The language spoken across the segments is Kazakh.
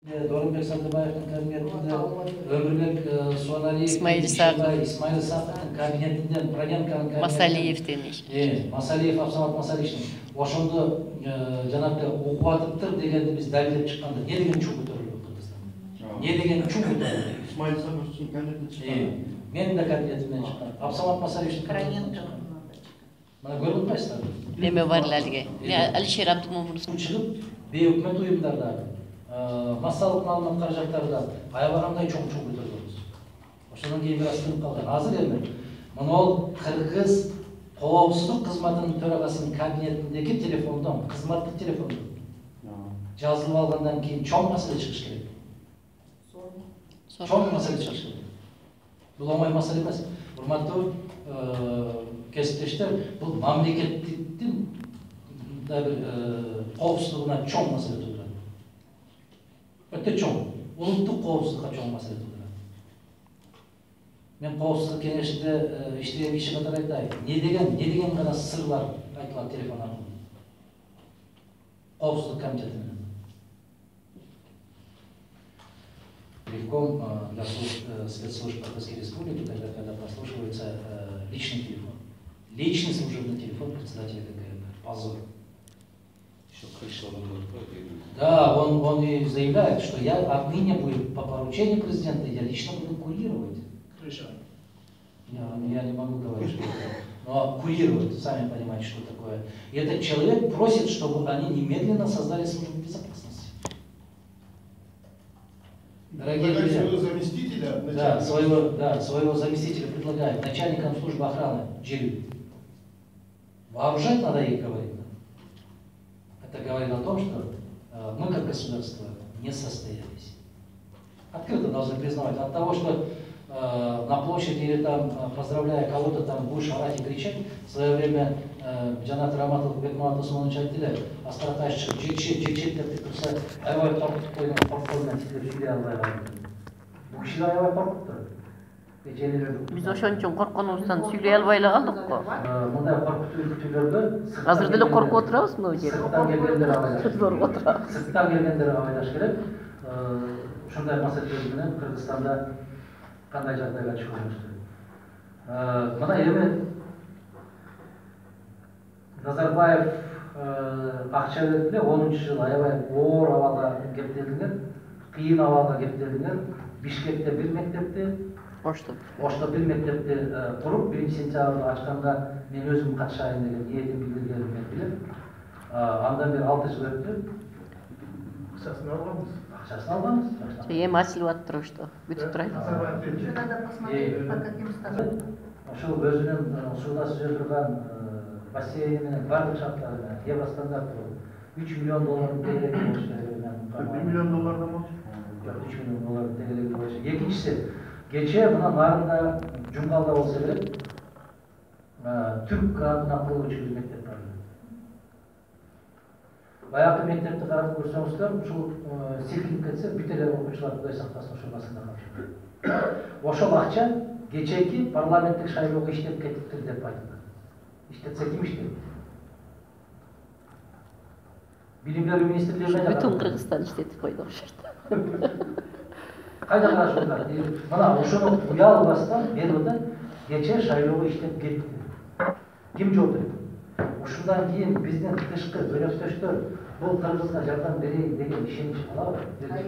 Дорынбек Сандыбаевдың кабинетінде Өмірбек Суаналиев, Исмаил Исаковтың кабинетінден Брагенканың Масалиевден Масалиев, Абсамат Масалиевтің ошонды жанагы окуп атыптыр дегенди биз далилдеп чыкканда не деген чуу көтөрүлүп Кыргызстанда? Не деген чуу көтөрүлүп? Исмаил Исаковтың кабинетінен шыққан. Менин да кабинетимден чыккан. Абсамат Масалиевтің кабинетинен чыккан. Мына көрүп атпайсыздарбы? Эме бар эле. Алишер Абдумомунов чыгып, бейөкмөт уюмдарда массалык маалымат каражаттарда аябагандай чоң көтөргөнбүз. Ошондон кийин бир аз тынып калган. Азыр эми мына Кыргыз коопсуздук кызматынын төрагасынын кабинетиндеги телефондон, кызматтык телефондон жазылып алгандан кийин чоң маселе чыгыш керек. Чоң маселе чыгыш керек. Бул оңой маселе эмес. Урматтуу кесиптештер, бул мамлекеттин да бир коопсуздугуна чоң маселе туудурат. Өтө чоң, улуттук коопсуздукка чоң маселе туудурат. Мен коопсуздук кеңешинде иштеген киши катары айтайын. Не деген гана сырлар айтылат телефон аркылуу. Коопсуздук комитети менен. Легком для спецслужб Кыргызской Республики, тогда, когда прослушивается личный телефон. Личный служебный телефон председателя ГКР. Позор. Да, он и заявляет, что я отныне буду по поручению президента, я лично буду курировать. Крыша. Я не могу говорить, что это. Но курировать, сами понимаете, что такое. И этот человек просит, чтобы они немедленно создали службу безопасности. Дорогие друзья, своего заместителя, своего заместителя предлагает начальникам службы охраны Джирю. Вооружать надо их, говорит. Это говорит о том, что мы как государство не состоялись. Открыто должны признавать. От того, что на площади или там, поздравляя кого-то, там будешь орать и кричать, в свое время Жанат Раматов Бекман Усманович айтты, Астратайшчы, жекшет деп тұрса, аябай қорқытып қойған қорқытуынан тиклеп сөйлей албай қалды. Бұл кіші аябай қорқып тұр. Биз ошончун коркконубуздан сүйлөй албай эле калдык го. Мындай коркутуу үркүтүүлөрдө Азыр деле коркуп отурабыз мына жерде. Сырттан келгендер абайлаш. Отурабыз. Сырттан келгендер абайлаш керек. Ушундай маселелер менен Кыргызстанда кандай жагдайга чыгылыш керек. Мына эми Назарбаев акча берди, 10-жыл аябай оор абалда кептелдиңер, кыйын абалда кептелдиңер. Бишкекте бир мектепти, Ошто бир мектепти куруп, 1-сентябрда ачканда мен өзүм катышайын деген ниетим билдиргенин мен билем. Андан бери 6 жыл өттү. Акчасын алганбыз. Акчасын алганбыз. Эми ачылып атыптыр ошто. Бүтүп турат. Надо посмотреть, по каким статусам. Ошол өзүнүн сууда сүзө турган бассейни менен бардык шарттары менен Евростандарт болуп, $3 миллион тегелеги болуш керек. $1 миллион болчу. 3 миллион тегелеги болуш. Экинчиси, кечээ мына нарында Жумгалда болсо керек, түрк грантына курулуучу бир мектеп бар. Баягы мектепти карап көрсөңүздөр, ушул силкинип кетсе, бүт эле окуучулар Кудай сактасын ошол басында калышат. Ошол акча кечээки парламенттик шайлоого иштеп кетиптир деп айтылат. İşte kim işte? Bilimler Ministrliği'ne Bütün Kırgızstan işletip koydu o şartta. Kayda karışıyorlar. Bana uşunu uyalmasından beri geçer şayrılığı işlep gitti. Kim çoğdu? Uşundan keyin bizden dışkı, bölöktөштөр бұл Kırgızga жардам берейин деген ишенич алабы?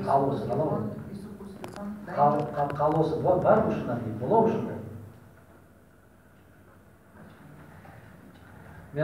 Калыбысы алабы? Калыбысы бар ушундан кийин, болобу ушундай?